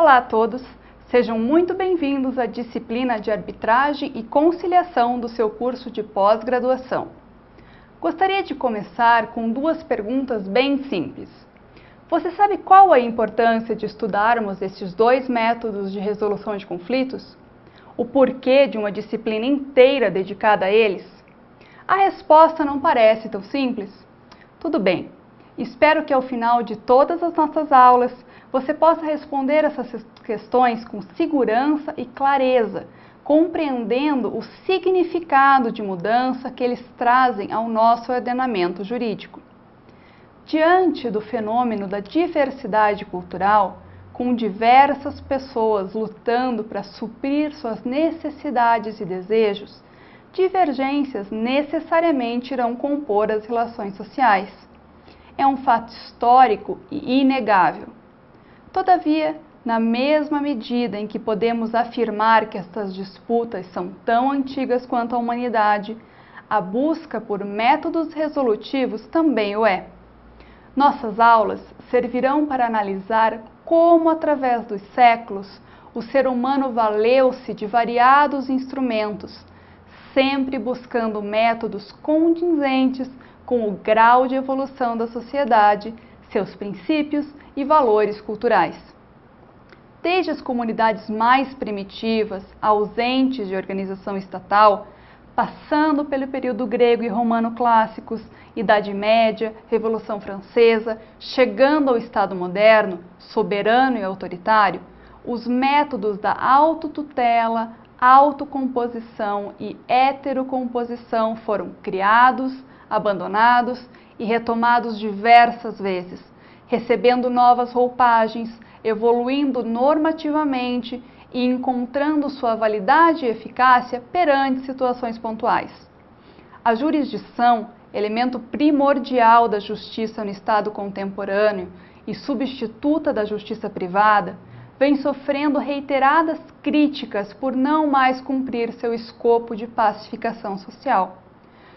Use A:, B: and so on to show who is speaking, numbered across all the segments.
A: Olá a todos, sejam muito bem-vindos à disciplina de Arbitragem e Conciliação do seu curso de pós-graduação. Gostaria de começar com duas perguntas bem simples. Você sabe qual a importância de estudarmos esses dois métodos de resolução de conflitos? O porquê de uma disciplina inteira dedicada a eles? A resposta não parece tão simples? Tudo bem, espero que ao final de todas as nossas aulas você possa responder essas questões com segurança e clareza, compreendendo o significado de mudança que eles trazem ao nosso ordenamento jurídico. Diante do fenômeno da diversidade cultural, com diversas pessoas lutando para suprir suas necessidades e desejos, divergências necessariamente irão compor as relações sociais. É um fato histórico e inegável. Todavia, na mesma medida em que podemos afirmar que estas disputas são tão antigas quanto a humanidade, a busca por métodos resolutivos também o é. Nossas aulas servirão para analisar como, através dos séculos, o ser humano valeu-se de variados instrumentos, sempre buscando métodos condizentes com o grau de evolução da sociedade, seus princípios e valores culturais. Desde as comunidades mais primitivas, ausentes de organização estatal, passando pelo período grego e romano clássicos, Idade Média, Revolução Francesa, chegando ao Estado moderno, soberano e autoritário, os métodos da autotutela, autocomposição e heterocomposição foram criados, abandonados e retomados diversas vezes, recebendo novas roupagens, evoluindo normativamente e encontrando sua validade e eficácia perante situações pontuais. A jurisdição, elemento primordial da justiça no Estado contemporâneo e substituta da justiça privada, vem sofrendo reiteradas críticas por não mais cumprir seu escopo de pacificação social,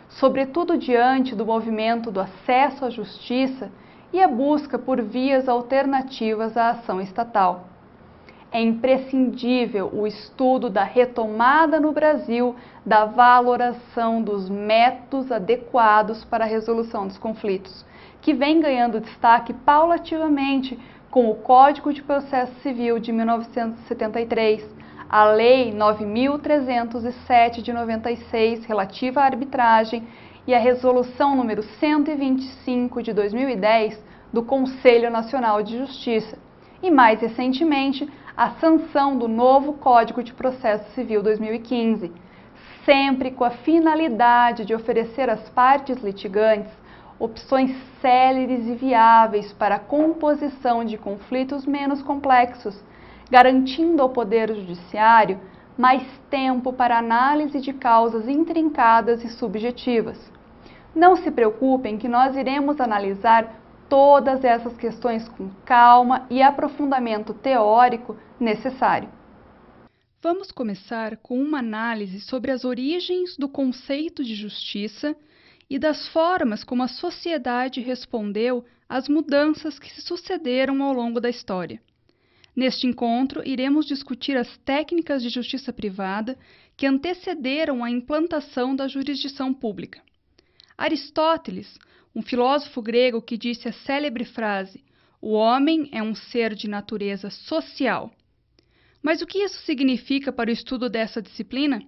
A: sobretudo diante do movimento do acesso à justiça e a busca por vias alternativas à ação estatal. É imprescindível o estudo da retomada no Brasil da valoração dos métodos adequados para a resolução dos conflitos, que vem ganhando destaque paulativamente com o Código de Processo Civil de 1973, a Lei 9.307 de 96, relativa à arbitragem, e a Resolução número 125 de 2010 do Conselho Nacional de Justiça, e mais recentemente, a sanção do novo Código de Processo Civil 2015, sempre com a finalidade de oferecer às partes litigantes opções céleres e viáveis para a composição de conflitos menos complexos, garantindo ao Poder Judiciário mais tempo para análise de causas intrincadas e subjetivas. Não se preocupem que nós iremos analisar todas essas questões com calma e aprofundamento teórico necessário. Vamos começar com uma análise sobre as origens do conceito de justiça e das formas como a sociedade respondeu às mudanças que se sucederam ao longo da história. Neste encontro, iremos discutir as técnicas de justiça privada que antecederam a implantação da jurisdição pública. Aristóteles, um filósofo grego que disse a célebre frase: "O homem é um ser de natureza social". Mas o que isso significa para o estudo dessa disciplina?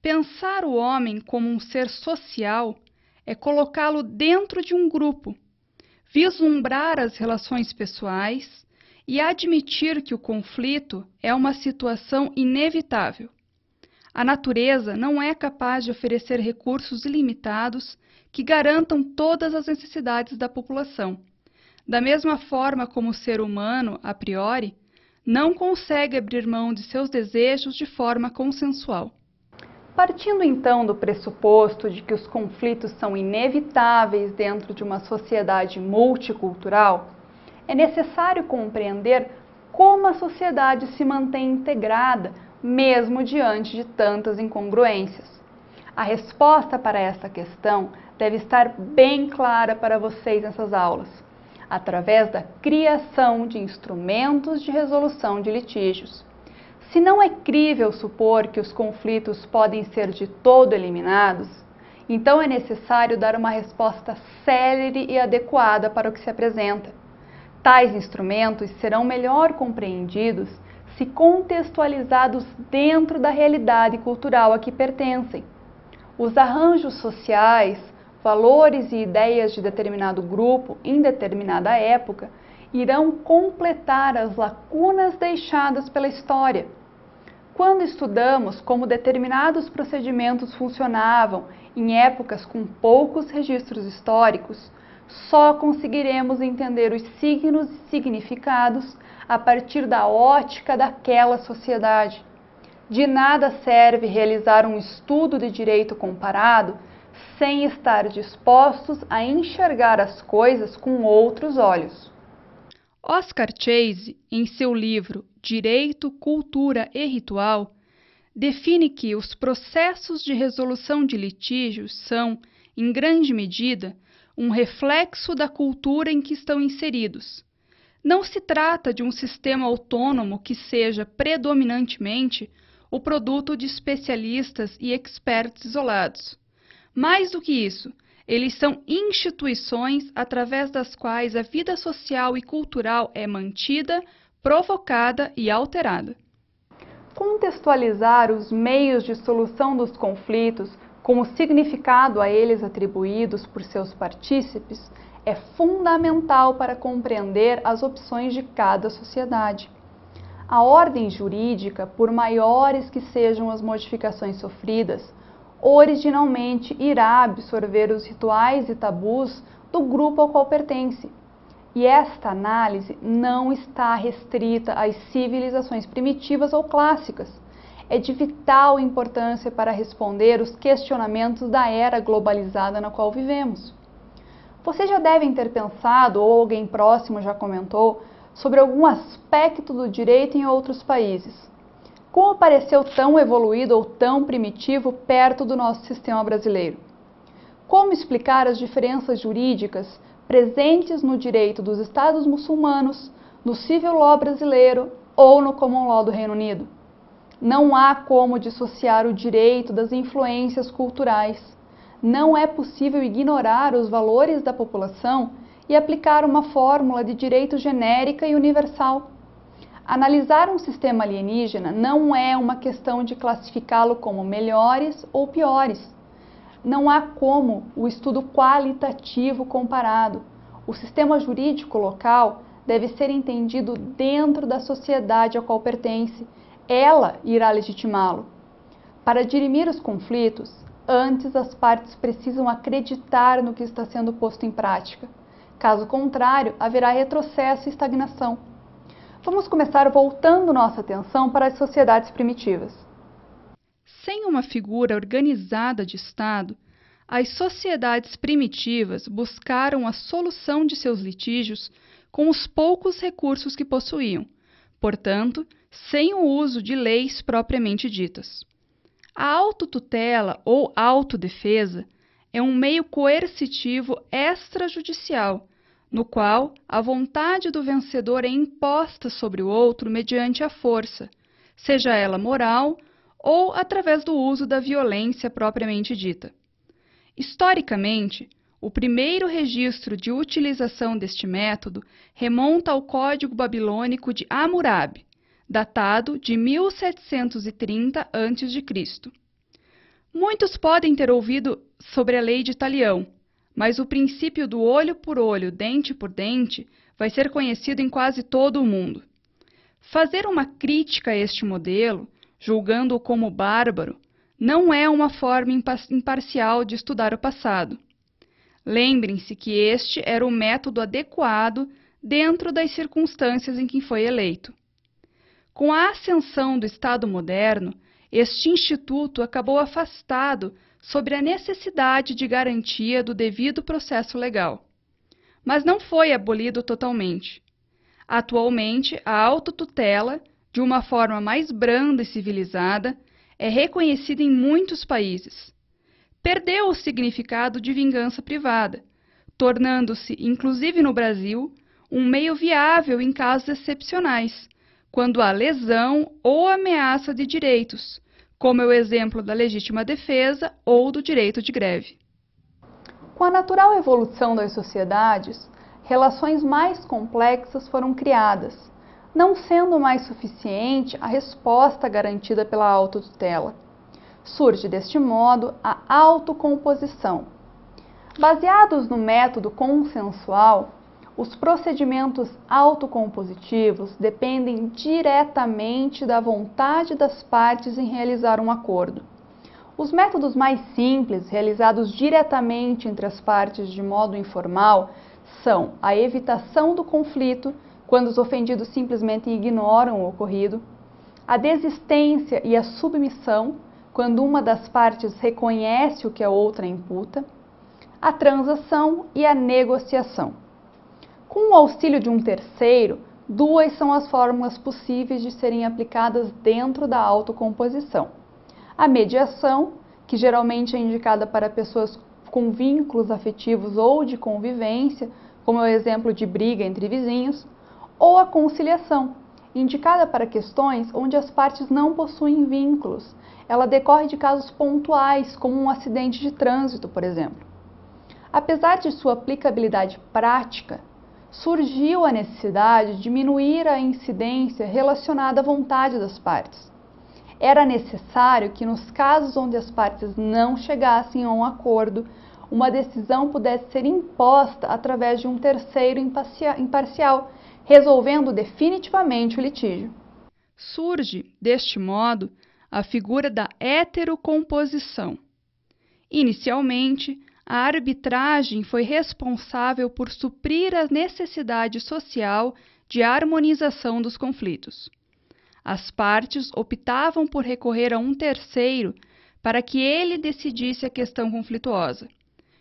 A: Pensar o homem como um ser social é colocá-lo dentro de um grupo, vislumbrar as relações pessoais e admitir que o conflito é uma situação inevitável. A natureza não é capaz de oferecer recursos ilimitados que garantam todas as necessidades da população. Da mesma forma como o ser humano, a priori, não consegue abrir mão de seus desejos de forma consensual. Partindo então do pressuposto de que os conflitos são inevitáveis dentro de uma sociedade multicultural, é necessário compreender como a sociedade se mantém integrada, mesmo diante de tantas incongruências. A resposta para essa questão deve estar bem clara para vocês nessas aulas. através da criação de instrumentos de resolução de litígios. Se não é crível supor que os conflitos podem ser de todo eliminados, então é necessário dar uma resposta célere e adequada para o que se apresenta. Tais instrumentos serão melhor compreendidos se contextualizados dentro da realidade cultural a que pertencem. Os arranjos sociais, valores e ideias de determinado grupo em determinada época irão completar as lacunas deixadas pela história. Quando estudamos como determinados procedimentos funcionavam em épocas com poucos registros históricos, só conseguiremos entender os signos e significados a partir da ótica daquela sociedade. De nada serve realizar um estudo de direito comparado sem estar dispostos a enxergar as coisas com outros olhos.
B: Oscar Chase, em seu livro Direito, Cultura e Ritual, define que os processos de resolução de litígios são, em grande medida, um reflexo da cultura em que estão inseridos. Não se trata de um sistema autônomo que seja predominantemente o produto de especialistas e experts isolados. Mais do que isso, eles são instituições através das quais a vida social e cultural é mantida, provocada e alterada.
A: Contextualizar os meios de solução dos conflitos com o significado a eles atribuídos por seus partícipes é fundamental para compreender as opções de cada sociedade. A ordem jurídica, por maiores que sejam as modificações sofridas, originalmente irá absorver os rituais e tabus do grupo ao qual pertence. E esta análise não está restrita às civilizações primitivas ou clássicas. É de vital importância para responder os questionamentos da era globalizada na qual vivemos. Vocês já devem ter pensado, ou alguém próximo já comentou, sobre algum aspecto do direito em outros países. Como pareceu tão evoluído ou tão primitivo perto do nosso sistema brasileiro? Como explicar as diferenças jurídicas presentes no direito dos Estados muçulmanos, no Civil Law brasileiro ou no Common Law do Reino Unido? Não há como dissociar o direito das influências culturais. Não é possível ignorar os valores da população e aplicar uma fórmula de direito genérica e universal. Analisar um sistema alienígena não é uma questão de classificá-lo como melhores ou piores. Não há como o estudo qualitativo comparado. O sistema jurídico local deve ser entendido dentro da sociedade a qual pertence. Ela irá legitimá-lo. Para dirimir os conflitos, antes as partes precisam acreditar no que está sendo posto em prática. Caso contrário, haverá retrocesso e estagnação. Vamos começar voltando nossa atenção para as sociedades primitivas.
B: Sem uma figura organizada de Estado, as sociedades primitivas buscaram a solução de seus litígios com os poucos recursos que possuíam, portanto, sem o uso de leis propriamente ditas. A autotutela ou autodefesa é um meio coercitivo extrajudicial, no qual a vontade do vencedor é imposta sobre o outro mediante a força, seja ela moral ou através do uso da violência propriamente dita. Historicamente, o primeiro registro de utilização deste método remonta ao Código Babilônico de Hammurabi, datado de 1730 a.C. Muitos podem ter ouvido sobre a lei de Talião, mas o princípio do olho por olho, dente por dente, vai ser conhecido em quase todo o mundo. Fazer uma crítica a este modelo, julgando-o como bárbaro, não é uma forma imparcial de estudar o passado. Lembrem-se que este era o método adequado dentro das circunstâncias em que foi eleito. Com a ascensão do Estado moderno, este instituto acabou afastado sobre a necessidade de garantia do devido processo legal. Mas não foi abolido totalmente. Atualmente, a autotutela, de uma forma mais branda e civilizada, é reconhecida em muitos países. Perdeu o significado de vingança privada, tornando-se, inclusive no Brasil, um meio viável em casos excepcionais, quando há lesão ou ameaça de direitos, como é o exemplo da legítima defesa ou do direito de greve.
A: Com a natural evolução das sociedades, relações mais complexas foram criadas, não sendo mais suficiente a resposta garantida pela autotutela. Surge deste modo a autocomposição. Baseados no método consensual, os procedimentos autocompositivos dependem diretamente da vontade das partes em realizar um acordo. Os métodos mais simples, realizados diretamente entre as partes de modo informal, são a evitação do conflito, quando os ofendidos simplesmente ignoram o ocorrido, a desistência e a submissão, quando uma das partes reconhece o que a outra imputa, a transação e a negociação. Com o auxílio de um terceiro, duas são as fórmulas possíveis de serem aplicadas dentro da autocomposição. A mediação, que geralmente é indicada para pessoas com vínculos afetivos ou de convivência, como é o exemplo de briga entre vizinhos, ou a conciliação, indicada para questões onde as partes não possuem vínculos. Ela decorre de casos pontuais, como um acidente de trânsito, por exemplo. Apesar de sua aplicabilidade prática, surgiu a necessidade de diminuir a incidência relacionada à vontade das partes. Era necessário que, nos casos onde as partes não chegassem a um acordo, uma decisão pudesse ser imposta através de um terceiro imparcial, resolvendo definitivamente o litígio.
B: Surge, deste modo, a figura da heterocomposição. Inicialmente, a arbitragem foi responsável por suprir a necessidade social de harmonização dos conflitos. As partes optavam por recorrer a um terceiro para que ele decidisse a questão conflituosa.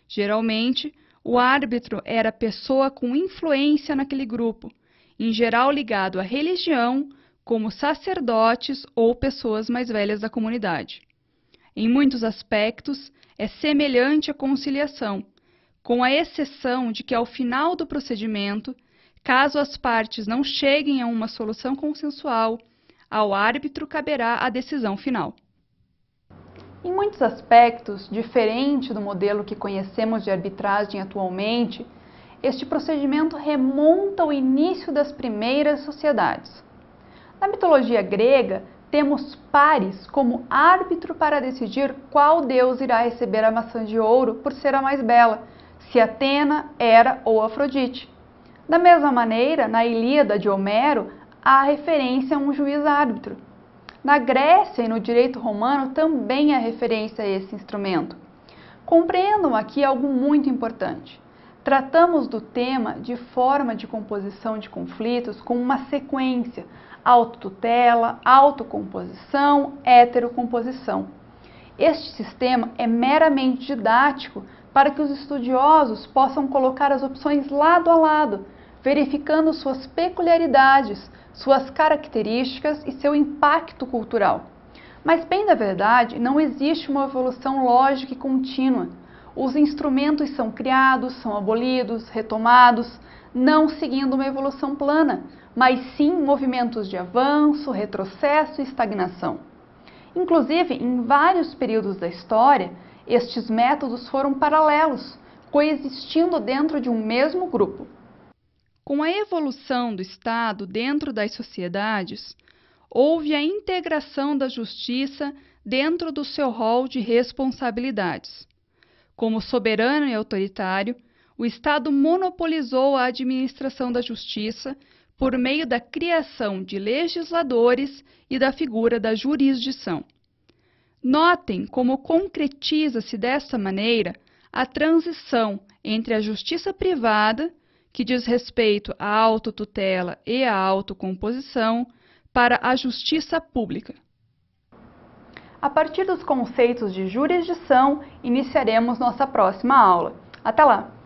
B: Geralmente, o árbitro era pessoa com influência naquele grupo, em geral ligado à religião, como sacerdotes ou pessoas mais velhas da comunidade. Em muitos aspectos, é semelhante à conciliação, com a exceção de que, ao final do procedimento, caso as partes não cheguem a uma solução consensual, ao árbitro caberá a decisão final.
A: Em muitos aspectos, diferente do modelo que conhecemos de arbitragem atualmente, este procedimento remonta ao início das primeiras sociedades. Na mitologia grega, temos Paris como árbitro para decidir qual deus irá receber a maçã de ouro por ser a mais bela, se Atena, Hera ou Afrodite. Da mesma maneira, na Ilíada de Homero, há referência a um juiz árbitro. Na Grécia e no direito romano também há referência a esse instrumento. Compreendam aqui algo muito importante. Tratamos do tema de forma de composição de conflitos com uma sequência: autotutela, autocomposição, heterocomposição. Este sistema é meramente didático para que os estudiosos possam colocar as opções lado a lado, verificando suas peculiaridades, suas características e seu impacto cultural. Mas, bem da verdade, não existe uma evolução lógica e contínua. Os instrumentos são criados, são abolidos, retomados, não seguindo uma evolução plana, mas sim movimentos de avanço, retrocesso e estagnação. Inclusive, em vários períodos da história, estes métodos foram paralelos, coexistindo dentro de um mesmo grupo.
B: Com a evolução do Estado dentro das sociedades, houve a integração da justiça dentro do seu rol de responsabilidades. Como soberano e autoritário, o Estado monopolizou a administração da justiça por meio da criação de legisladores e da figura da jurisdição. Notem como concretiza-se desta maneira a transição entre a justiça privada, que diz respeito à autotutela e à autocomposição, para a justiça pública.
A: A partir dos conceitos de jurisdição, iniciaremos nossa próxima aula. Até lá!